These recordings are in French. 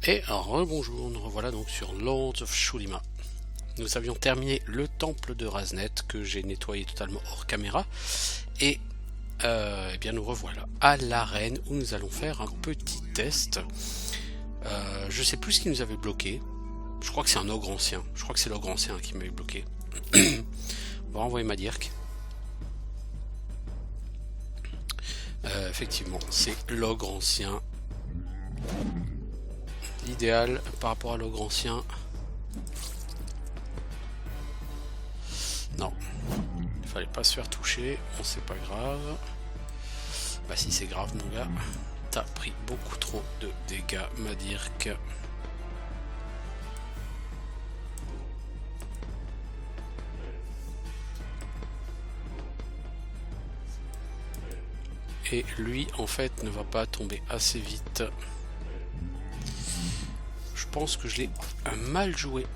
Et rebonjour, nous revoilà donc sur Lords of Shulima. Nous avions terminé le temple de Raznet que j'ai nettoyé totalement hors caméra. Et eh bien nous revoilà à l'arène où nous allons faire un petit test. Je sais plus ce qui nous avait bloqué. Je crois que c'est un ogre ancien. Je crois que c'est l'ogre ancien qui m'avait bloqué. On va renvoyer ma dirk. Effectivement, c'est l'ogre ancien. L'idéal par rapport à l'ogre ancien. Non, il fallait pas se faire toucher. Bon, c'est pas grave. Bah si, c'est grave mon gars. T'as pris beaucoup trop de dégâts, ma dirk. Et lui en fait ne va pas tomber assez vite. Je pense que je l'ai mal joué.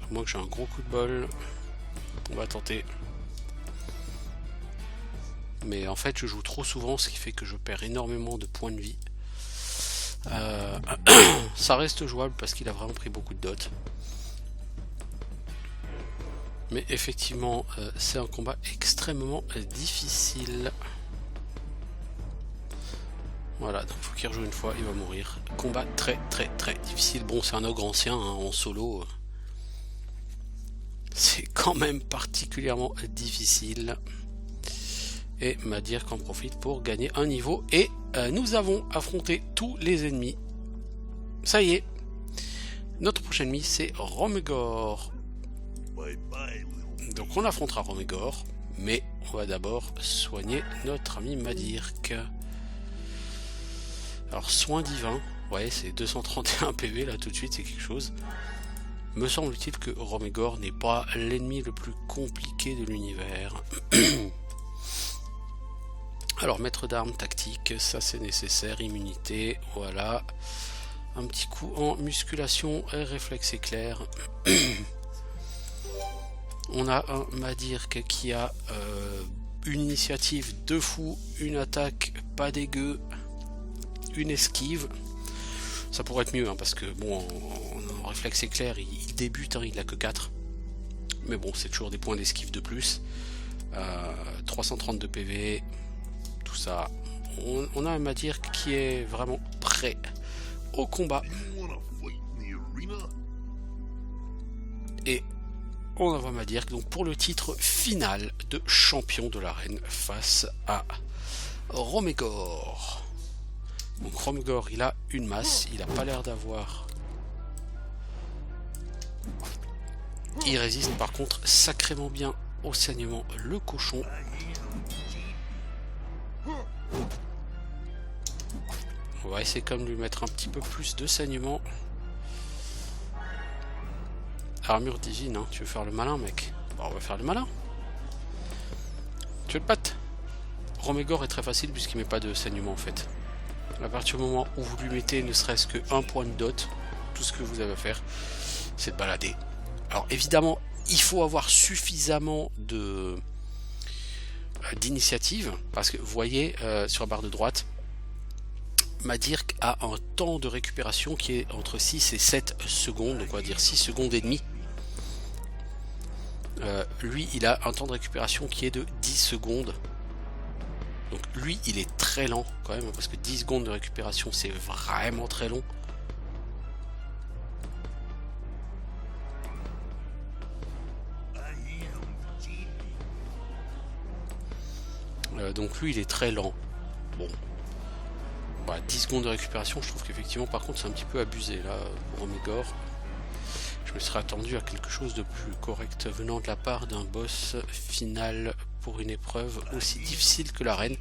À moins que j'ai un gros coup de bol. On va tenter. Mais en fait je joue trop souvent, ce qui fait que je perds énormément de points de vie. Ça reste jouable parce qu'il a vraiment pris beaucoup de dots. Mais effectivement c'est un combat extrêmement difficile. Voilà, donc il faut qu'il rejoue une fois, il va mourir. Combat très difficile. Bon, c'est un ogre ancien, hein, en solo. C'est quand même particulièrement difficile. Et ma dirk en profite pour gagner un niveau. Et nous avons affronté tous les ennemis. Ça y est. Notre prochain ennemi, c'est Romegor. Donc on affrontera Romegor. Mais on va d'abord soigner notre ami Madirk. Alors soin divin, ouais c'est 231 PV là tout de suite, c'est quelque chose. Me semble-t-il que Romegor n'est pas l'ennemi le plus compliqué de l'univers. Alors maître d'armes tactique, ça c'est nécessaire, immunité, voilà. Un petit coup en musculation et réflexe éclair. On a un Madirk qui a une initiative de fou, une attaque pas dégueu. Une esquive, ça pourrait être mieux hein, parce que bon en réflexe éclair il débute, hein, il a que 4, mais bon c'est toujours des points d'esquive de plus. 332 PV, tout ça. On a un Madirk qui est vraiment prêt au combat et on envoie Madirk donc pour le titre final de champion de l'arène face à Romegor. Donc Romegor il a une masse, il a pas l'air d'avoir. Il résiste par contre sacrément bien au saignement, le cochon. On va essayer comme de lui mettre un petit peu plus de saignement. Armure divine, hein. Tu veux faire le malin mec? Bon, on va faire le malin. Tu veux le patte? Romegor est très facile puisqu'il met pas de saignement en fait. À partir du moment où vous lui mettez ne serait-ce que un point de dot, tout ce que vous avez à faire, c'est de balader. Alors évidemment, il faut avoir suffisamment d'initiative, parce que vous voyez sur la barre de droite, Madirk a un temps de récupération qui est entre 6 et 7 secondes, donc on va dire 6 secondes et demie. Lui, il a un temps de récupération qui est de 10 secondes. Donc lui il est très lent quand même parce que 10 secondes de récupération c'est vraiment très long. Donc lui il est très lent. Bon. Bah, 10 secondes de récupération, je trouve qu'effectivement par contre c'est un petit peu abusé là pour Romegor. Je me serais attendu à quelque chose de plus correct venant de la part d'un boss final pour une épreuve aussi difficile que l'arène.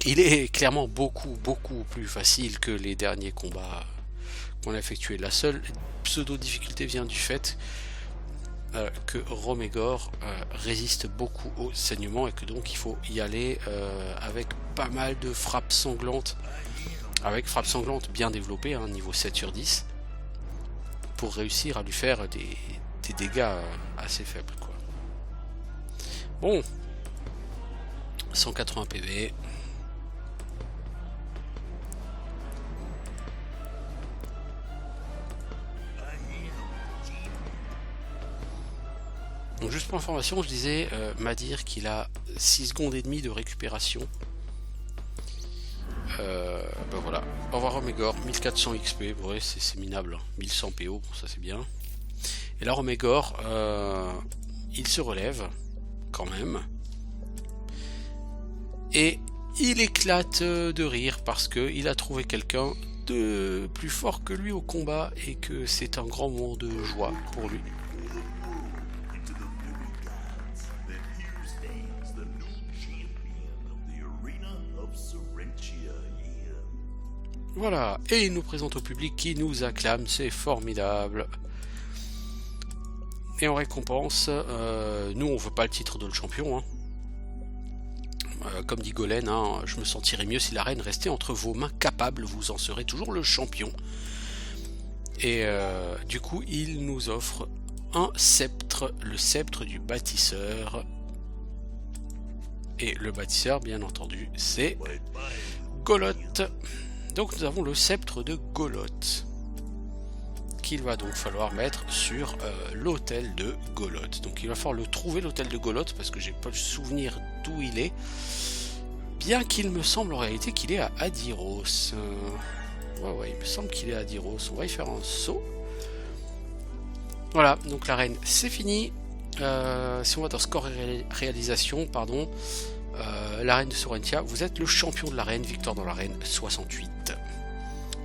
Il est clairement beaucoup plus facile que les derniers combats qu'on a effectués. La seule pseudo difficulté vient du fait que Romegor résiste beaucoup au saignement et que donc il faut y aller avec pas mal de frappes sanglantes, avec frappes sanglantes bien développées, hein, niveau 7 sur 10, pour réussir à lui faire des dégâts assez faibles quoi. Bon, 180 PV. Donc juste pour information, je disais Madir qu'il a 6 secondes et demie de récupération. Ben voilà. Au revoir Romegor, 1400 XP, ouais, c'est minable. 1100 PO, bon, ça c'est bien. Et là Romegor, il se relève, quand même. Et il éclate de rire parce qu'il a trouvé quelqu'un de plus fort que lui au combat et que c'est un grand moment de joie pour lui. Voilà, et il nous présente au public qui nous acclame, c'est formidable. Et en récompense, nous on veut pas le titre de le champion, hein. Comme dit Golem, hein, je me sentirais mieux si la reine restait entre vos mains capables, vous en serez toujours le champion. Et du coup, il nous offre un sceptre, le sceptre du bâtisseur. Et le bâtisseur, bien entendu, c'est Goloth. Donc nous avons le sceptre de Goloth, qu'il va donc falloir mettre sur l'hôtel de Goloth. Donc il va falloir le trouver, l'hôtel de Goloth, parce que j'ai pas le souvenir d'où il est. Bien qu'il me semble en réalité qu'il est à Adyros. Ouais, il me semble qu'il est à Adyros. On va y faire un saut. Voilà, donc la reine, c'est fini. Si on va dans score et réalisation, pardon, la reine de Sorentia, vous êtes le champion de l'arène, victoire dans l'arène 68.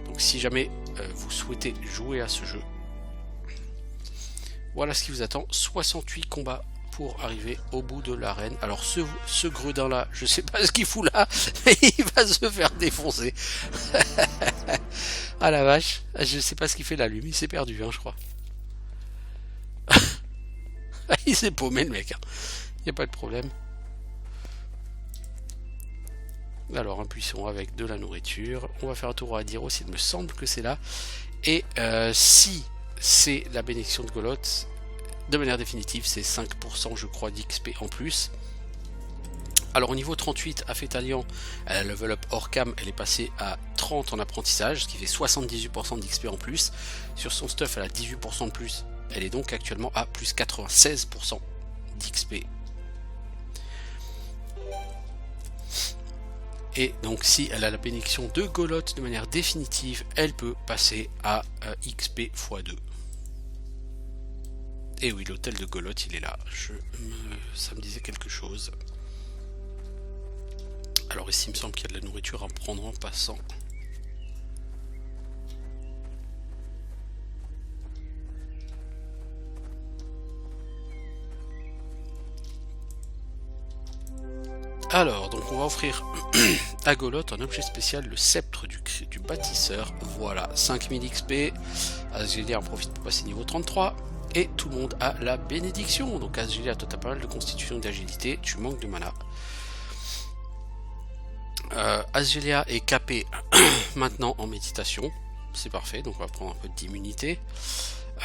Donc si jamais vous souhaitez jouer à ce jeu, voilà ce qui vous attend, 68 combats pour arriver au bout de l'arène. Alors ce gredin là, je sais pas ce qu'il fout là, mais il va se faire défoncer. Ah la vache, je sais pas ce qu'il fait là, lui, il s'est perdu, hein, je crois. Il s'est paumé le mec, hein. Y a pas de problème. Alors un buisson avec de la nourriture. On va faire un tour à Adyros, il me semble que c'est là. Et si c'est la bénédiction de Goloth, de manière définitive, c'est 5% je crois d'XP en plus. Alors au niveau 38, Afetalian, elle a level up hors cam, elle est passée à 30 en apprentissage, ce qui fait 78% d'XP en plus. Sur son stuff, elle a 18% de plus. Elle est donc actuellement à plus 96% d'XP. Et donc si elle a la bénédiction de Goloth de manière définitive, elle peut passer à XP x2. Et oui, l'hôtel de Goloth, il est là. Ça me disait quelque chose. Alors ici, il me semble qu'il y a de la nourriture à prendre en passant. Alors, donc on va offrir à Goloth un objet spécial, le sceptre du bâtisseur. Voilà, 5000 XP. Asgelia en profite pour passer niveau 33. Et tout le monde a la bénédiction. Donc Asgelia, toi t'as pas mal de constitution et d'agilité, tu manques de mana. Asgelia est capé maintenant en méditation. C'est parfait, donc on va prendre un peu d'immunité.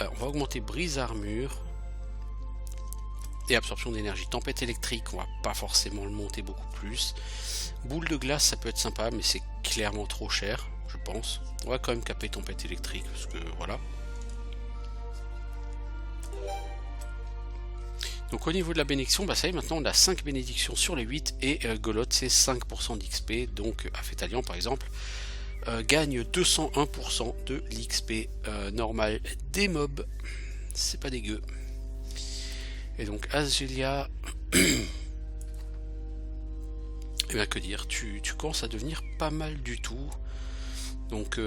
On va augmenter brise armure. Et absorption d'énergie. Tempête électrique, on va pas forcément le monter beaucoup plus. Boule de glace, ça peut être sympa, mais c'est clairement trop cher, je pense. On va quand même caper tempête électrique, parce que voilà. Donc au niveau de la bénédiction, bah ça y est, maintenant on a 5 bénédictions sur les 8, et Goloth c'est 5% d'XP, donc Afetalian par exemple, gagne 201% de l'XP normal des mobs. C'est pas dégueu. Et donc Asgelia, et bien que dire, tu commences à devenir pas mal du tout. Donc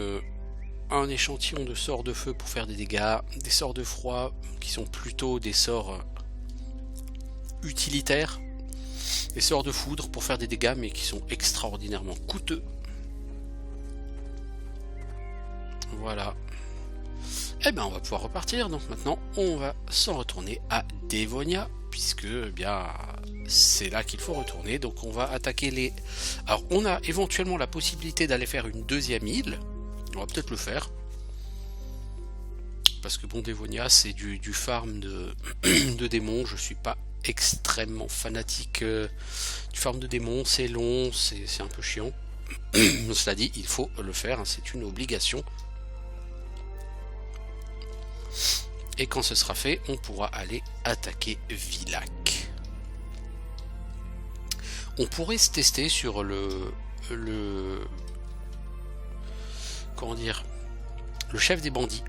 un échantillon de sorts de feu pour faire des dégâts, des sorts de froid qui sont plutôt des sorts utilitaires, des sorts de foudre pour faire des dégâts mais qui sont extraordinairement coûteux. Voilà. Et ben on va pouvoir repartir, donc maintenant on va s'en retourner à Dévonia, puisque eh bien c'est là qu'il faut retourner. Donc on va attaquer les... Alors on a éventuellement la possibilité d'aller faire une deuxième île, on va peut-être le faire, parce que bon, Dévonia c'est du farm de démons. Je suis pas extrêmement fanatique du farm de démons, c'est long, c'est un peu chiant. Cela dit, il faut le faire, hein, c'est une obligation. Et quand ce sera fait, on pourra aller attaquer Villach. On pourrait se tester sur comment dire, le chef des bandits.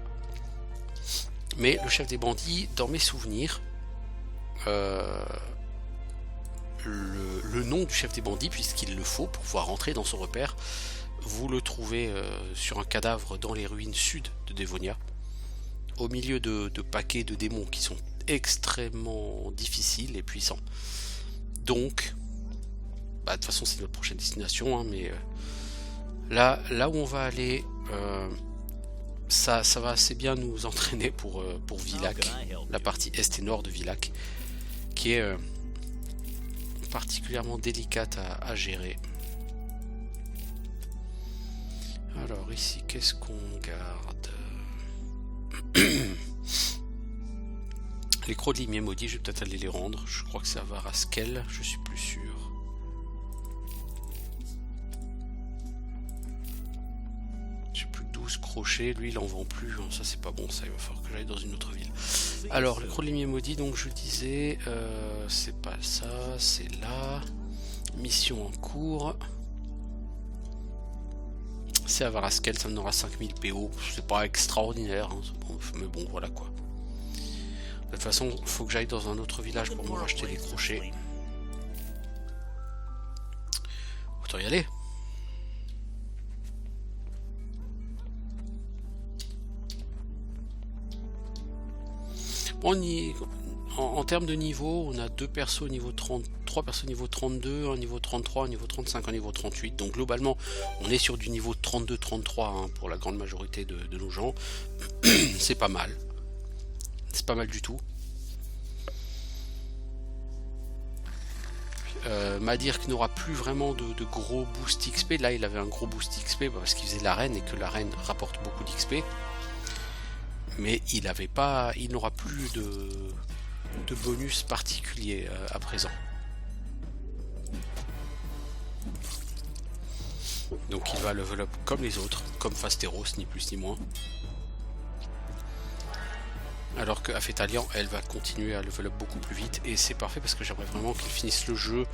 Mais le chef des bandits, dans mes souvenirs, le nom du chef des bandits, puisqu'il le faut pour pouvoir rentrer dans son repère, vous le trouvez sur un cadavre dans les ruines sud de Dévonia, au milieu de paquets de démons qui sont extrêmement difficiles et puissants. Donc, de toute façon c'est notre prochaine destination, hein, mais là où on va aller, ça va assez bien nous entraîner pour Villach, la partie est et nord de Villach, qui est particulièrement délicate à gérer. Alors ici, qu'est-ce qu'on garde? Les crocs de limier maudits, je vais peut-être aller les rendre. Je crois que c'est à Varaskel, je suis plus sûr. J'ai plus que 12 crochets, lui il en vend plus, hein. Ça c'est pas bon, ça il va falloir que j'aille dans une autre ville. Alors, les crocs de limier maudits, donc je disais, c'est pas ça, c'est là. Mission en cours. C'est à Varaskel, ça me donnera 5000 PO, c'est pas extraordinaire, hein, mais bon, voilà quoi. De toute façon, il faut que j'aille dans un autre village pour me racheter des crochets. Autant y aller. Bon, en termes de niveau, on a 2 persos au niveau 30, 3 persos au niveau 32, un niveau 33, un niveau 35, un niveau 38. Donc globalement, on est sur du niveau 32-33 hein, pour la grande majorité de nos gens. C'est pas mal. C'est pas mal du tout. Madirk n'aura plus vraiment de gros boost XP. Là, il avait un gros boost XP parce qu'il faisait l'arène et que l'arène rapporte beaucoup d'XP. Mais il n'aura plus de bonus particulier à présent. Donc il va level up comme les autres, comme Fasteros, ni plus ni moins. Alors que Afetalian, elle va continuer à level up beaucoup plus vite. Et c'est parfait parce que j'aimerais vraiment qu'il finisse le jeu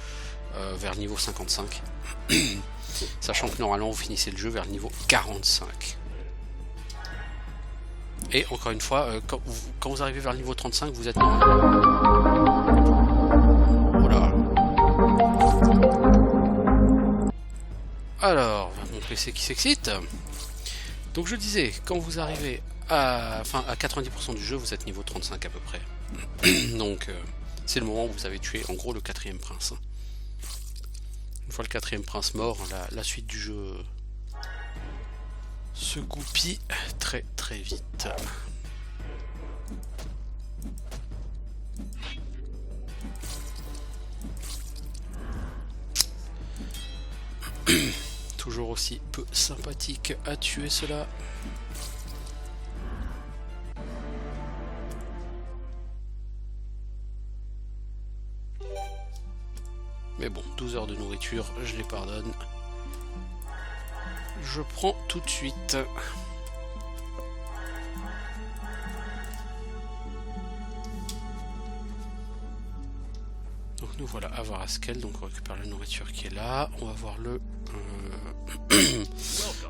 vers le niveau 55. Sachant que normalement vous finissez le jeu vers le niveau 45. Et encore une fois, quand vous arrivez vers le niveau 35, vous êtes normal. Voilà. Alors, mon PC qui s'excite. Donc je disais, quand vous arrivez à 90% du jeu, vous êtes niveau 35 à peu près. Donc c'est le moment où vous avez tué en gros le 4e prince. Une fois le 4e prince mort, la suite du jeu se goupille très très vite. Toujours aussi peu sympathique à tuer cela. Mais bon, 12 heures de nourriture, je les pardonne. Je prends tout de suite. Donc nous voilà à Varaskel, donc on récupère la nourriture qui est là. On va voir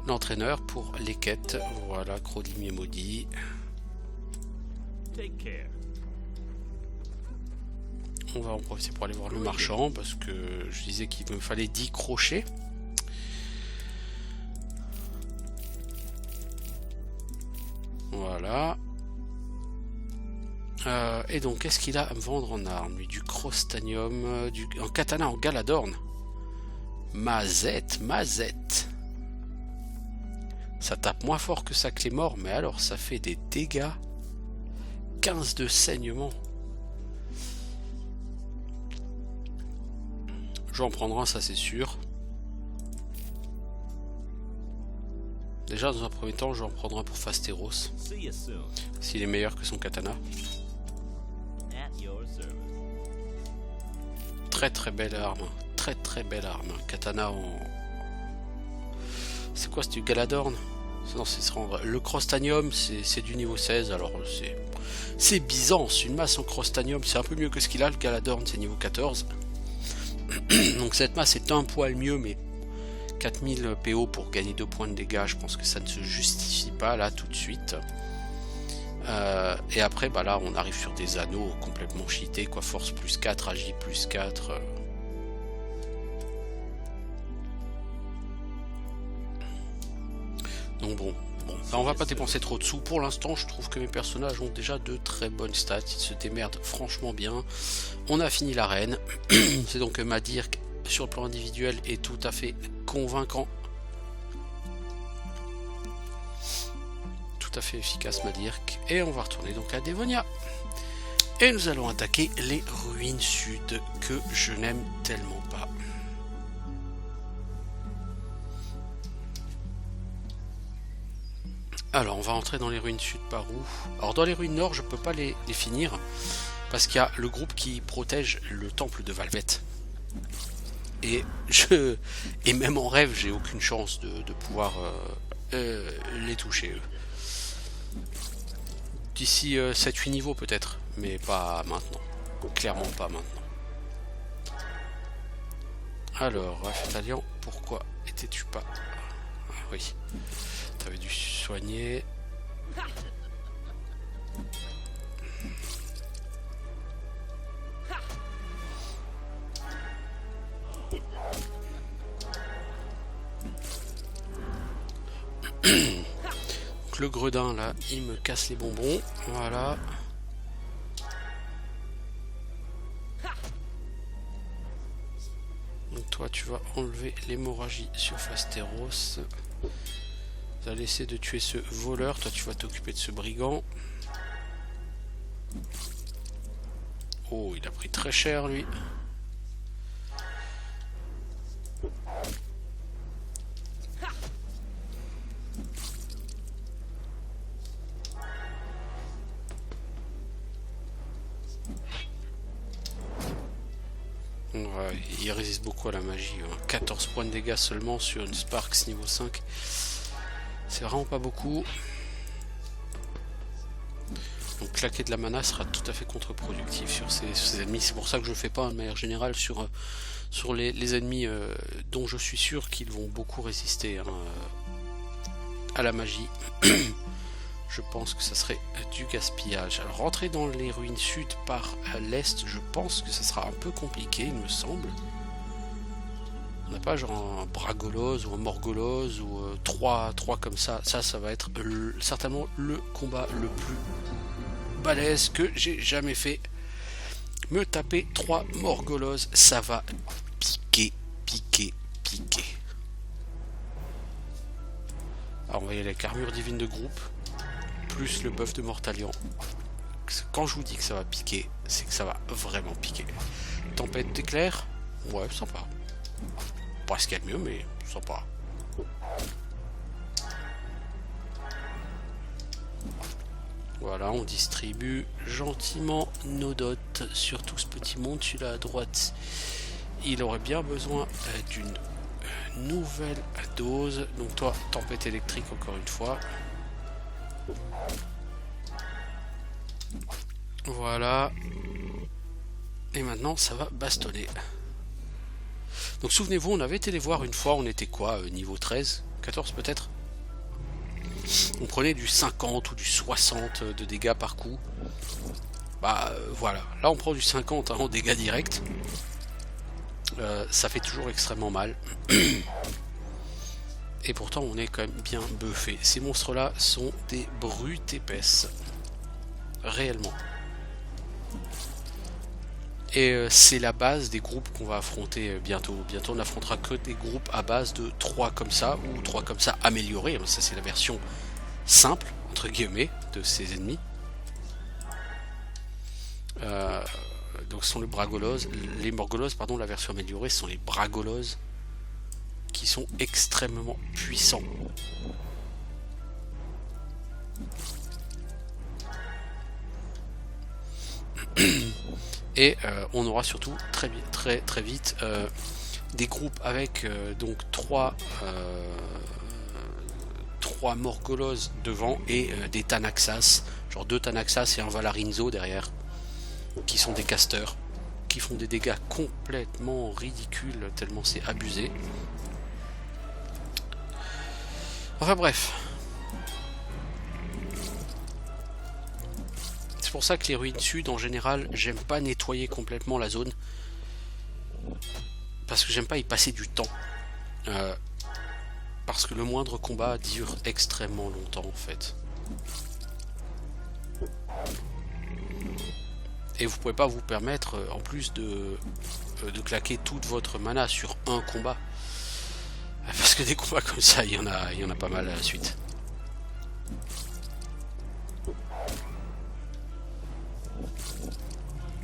l'entraîneur pour les quêtes. Voilà, Croc de limier maudit. On va en profiter pour aller voir le marchand parce que je disais qu'il me fallait 10 crochets. Voilà. Et donc, qu'est-ce qu'il a à me vendre en armes? Lui, du crostanium, un katana en galadorn. Mazette. Ça tape moins fort que sa clé mort, mais alors ça fait des dégâts. 15 de saignement. Je vais en prendre un, ça c'est sûr. Déjà, dans un premier temps, je vais en prendre un pour Fasteros. S'il est meilleur que son katana. Très très belle arme. Très belle arme. Katana en... C'est quoi, c'est du Galadorn? Non, c'est se rendre. Le Crostanium, c'est du niveau 16, alors c'est Byzance, une masse en crostanium, c'est un peu mieux que ce qu'il a, le Galadorn c'est niveau 14. Donc cette masse est un poil mieux, mais 4000 PO pour gagner 2 points de dégâts, je pense que ça ne se justifie pas là tout de suite. Et après bah là on arrive sur des anneaux complètement cheatés, quoi, force plus 4, agi plus 4. Donc bon, là on va pas dépenser trop de sous. Pour l'instant je trouve que mes personnages ont déjà de très bonnes stats, ils se démerdent franchement bien. On a fini l'arène. C'est donc Madir sur le plan individuel est tout à fait convaincant. Tout à fait efficace Madirk. Et on va retourner donc à Dévonia. Et nous allons attaquer les ruines sud que je n'aime tellement pas. Alors on va entrer dans les ruines sud par où? Alors dans les ruines nord je peux pas les finir parce qu'il y a le groupe qui protège le temple de Valvet. Et même en rêve j'ai aucune chance de pouvoir les toucher eux. D'ici 7-8 niveaux peut-être, mais pas maintenant. Clairement pas maintenant. Alors, Talion, pourquoi étais-tu pas? Ah oui. T'avais dû soigner. Donc le gredin là, il me casse les bonbons. Voilà. Donc toi tu vas enlever l'hémorragie sur Fasteros. Tu vas laisser de tuer ce voleur, toi tu vas t'occuper de ce brigand. Oh, il a pris très cher lui. Ouais, il résiste beaucoup à la magie. 14 points de dégâts seulement sur une Sparks niveau 5. C'est vraiment pas beaucoup. Donc claquer de la mana sera tout à fait contre-productif sur ces ennemis. C'est pour ça que je fais pas de manière générale sur les ennemis dont je suis sûr qu'ils vont beaucoup résister à la magie. Je pense que ça serait du gaspillage. Alors rentrer dans les ruines sud par l'est, je pense que ça sera un peu compliqué, il me semble. On n'a pas genre un Bragolos ou un Morgolos ou 3 comme ça. Ça va être certainement le combat le plus balèze que j'ai jamais fait. Me taper 3 Morgolos, ça va piquer. Alors on va y aller avec l'armure divine de groupe, plus le buff de Mortalion. Quand je vous dis que ça va piquer, c'est que ça va vraiment piquer. Tempête d'éclair, ouais, sympa. Pas ce qu'il y a de mieux, mais sympa. Voilà, on distribue gentiment nos dots sur tout ce petit monde. Celui-là à droite, il aurait bien besoin d'une nouvelle dose. Donc toi, tempête électrique encore une fois. Voilà. Et maintenant, ça va bastonner. Donc souvenez-vous, on avait été les voir une fois, on était quoi, niveau 13, 14 peut-être. On prenait du 50 ou du 60 de dégâts par coup. Bah voilà, là on prend du 50 en dégâts directs. Ça fait toujours extrêmement mal. Et pourtant on est quand même bien buffé. Ces monstres là sont des brutes épaisses. Réellement. Et c'est la base des groupes qu'on va affronter bientôt. Bientôt on n'affrontera que des groupes à base de 3 comme ça, ou 3 comme ça améliorés. Ça c'est la version simple, entre guillemets, de ces ennemis. Donc ce sont les Bragolos, les Morgolos, pardon, la version améliorée, ce sont les Bragolos qui sont extrêmement puissants. Et on aura surtout très vite 3 Morgoloth devant et des Thanaxas, genre 2 Thanaxas et un Valarinzo derrière, qui sont des casteurs, qui font des dégâts complètement ridicules tellement c'est abusé. Enfin bref. C'est pour ça que les ruines sud en général, j'aime pas nettoyer complètement la zone. Parce que j'aime pas y passer du temps. Parce que le moindre combat dure extrêmement longtemps en fait. Et vous pouvez pas vous permettre en plus de claquer toute votre mana sur un combat. Parce que des combats comme ça, il y en a pas mal à la suite.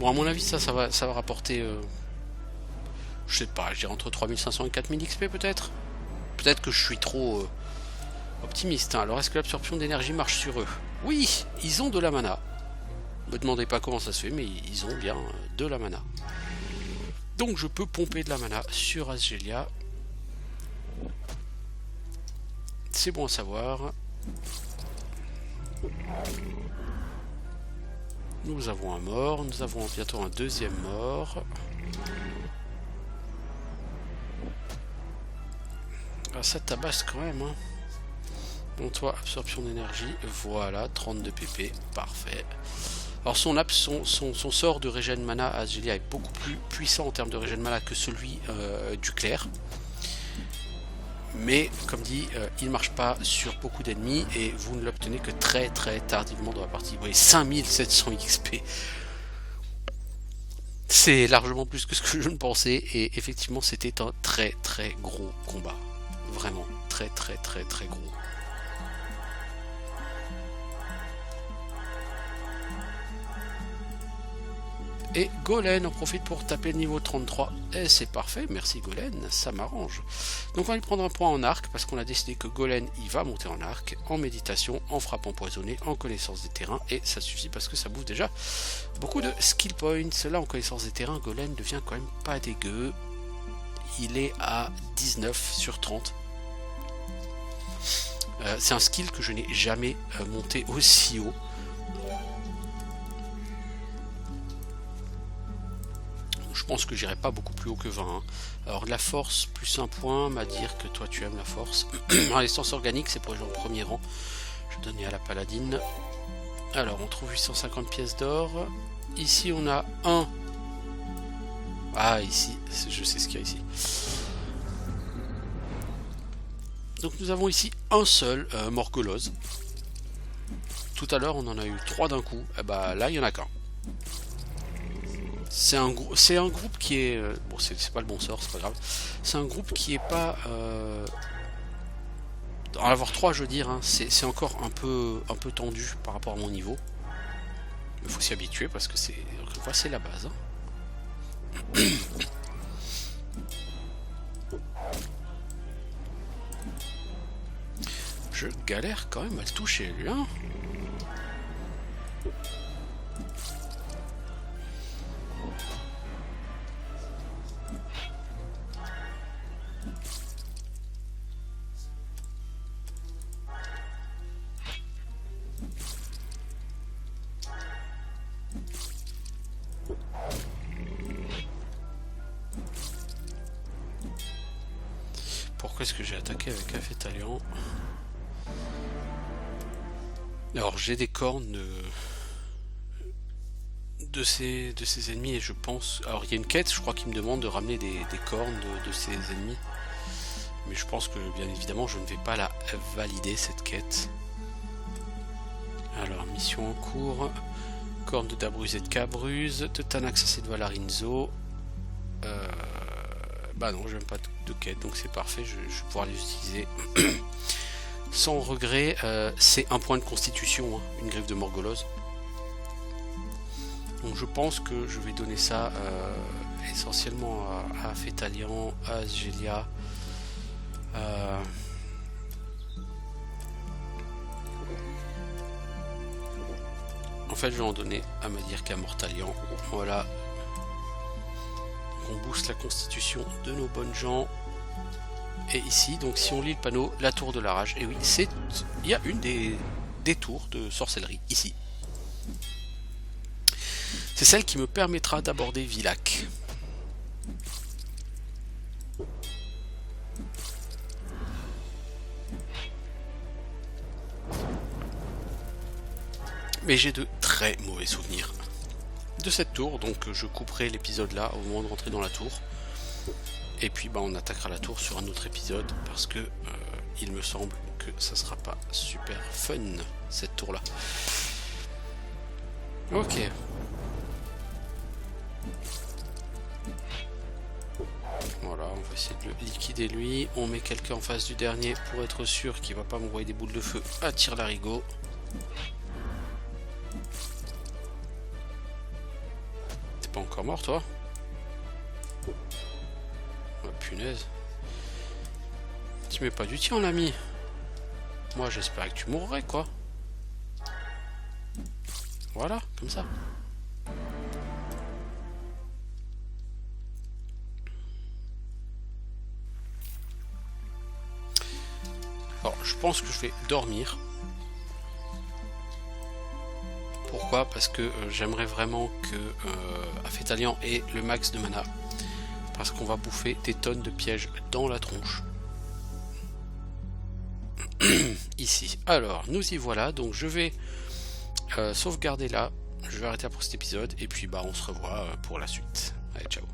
Bon, à mon avis, ça va rapporter... je sais pas, je dirais entre 3500 et 4000 XP peut-être. Peut-être que je suis trop optimiste. Hein. Alors, est-ce que l'absorption d'énergie marche sur eux? Oui, ils ont de la mana. Ne me demandez pas comment ça se fait, mais ils ont bien de la mana. Donc, je peux pomper de la mana sur Asgelia. C'est bon à savoir. Nous avons un mort, nous avons bientôt un deuxième mort. Ah, ça tabasse quand même. Hein. Bon, toi, absorption d'énergie. Voilà, 32 pp. Parfait. Alors, son sort de régène mana à Asgelia est beaucoup plus puissant en termes de régène mana que celui du clair. Mais, comme dit, il ne marche pas sur beaucoup d'ennemis et vous ne l'obtenez que très très tardivement dans la partie. Vous voyez, 5700 XP. C'est largement plus que ce que je ne pensais et effectivement, c'était un très très gros combat. Vraiment, très très très très gros. Et Golen en profite pour taper le niveau 33. Et c'est parfait, merci Golen, ça m'arrange. Donc on va lui prendre un point en arc, parce qu'on a décidé que Golen, il va monter en arc, en méditation, en frappe empoisonnée, en connaissance des terrains, et ça suffit parce que ça bouffe déjà beaucoup de skill points. Là, en connaissance des terrains, Golen devient quand même pas dégueu. Il est à 19 sur 30. C'est un skill que je n'ai jamais monté aussi haut. Je pense que j'irai pas beaucoup plus haut que 20. Hein. Alors la force plus un point, m'a dire que toi tu aimes la force. L'essence organique, c'est pour les gens au premier rang. Je vais donner à la paladine. Alors on trouve 850 pièces d'or. Ici on a un. Ah ici, je sais ce qu'il y a ici. Donc nous avons ici un seul Morgoloth. Tout à l'heure on en a eu 3 d'un coup. Et bah là il y en a qu'un. C'est un groupe qui est... bon, c'est pas le bon sort, c'est pas grave. C'est un groupe qui est pas... en avoir 3, je veux dire, hein, c'est encore un peu tendu par rapport à mon niveau. Il faut s'y habituer parce que c'est... Encore une fois, c'est la base. Hein. Je galère quand même à le toucher, lui, hein. Pourquoi est-ce que j'ai attaqué avec un Fétalion? Alors j'ai des cornes de ces ennemis et je pense... Alors il y a une quête, je crois qu'il me demande de ramener des cornes de ces ennemis. Mais je pense que bien évidemment je ne vais pas la valider cette quête. Alors mission en cours. Cornes de Dabruz et de Cabruz, de Thanaxas et de Valarinzo. Bah non, j'aime pas de quête, donc c'est parfait, je vais pouvoir les utiliser sans regret. C'est un point de constitution, hein, une griffe de Morgoloth. Donc je pense que je vais donner ça essentiellement à Fétalion, à Asgelia. En fait, je vais en donner à Madir qu'à Mortalion. Voilà. On booste la constitution de nos bonnes gens. Et ici, donc si on lit le panneau, la tour de la rage, et oui, il y a une des tours de sorcellerie, ici. C'est celle qui me permettra d'aborder Vilac. Mais j'ai de très mauvais souvenirs de cette tour, donc je couperai l'épisode là au moment de rentrer dans la tour. Et puis on attaquera la tour sur un autre épisode parce que il me semble que ça sera pas super fun cette tour là. Ok. Voilà, on va essayer de le liquider lui. On met quelqu'un en face du dernier pour être sûr qu'il va pas m'envoyer des boules de feu à tire-larigot. T'es pas encore mort toi? Oh, punaise. Tu mets pas du tien l'ami. Moi j'espérais que tu mourrais quoi. Voilà, comme ça. Alors je pense que je vais dormir. Pourquoi? Parce que j'aimerais vraiment que Aphétalian ait le max de mana. Parce qu'on va bouffer des tonnes de pièges dans la tronche. Ici. Alors, nous y voilà. Donc je vais sauvegarder là. Je vais arrêter là pour cet épisode. Et puis on se revoit pour la suite. Allez, ciao.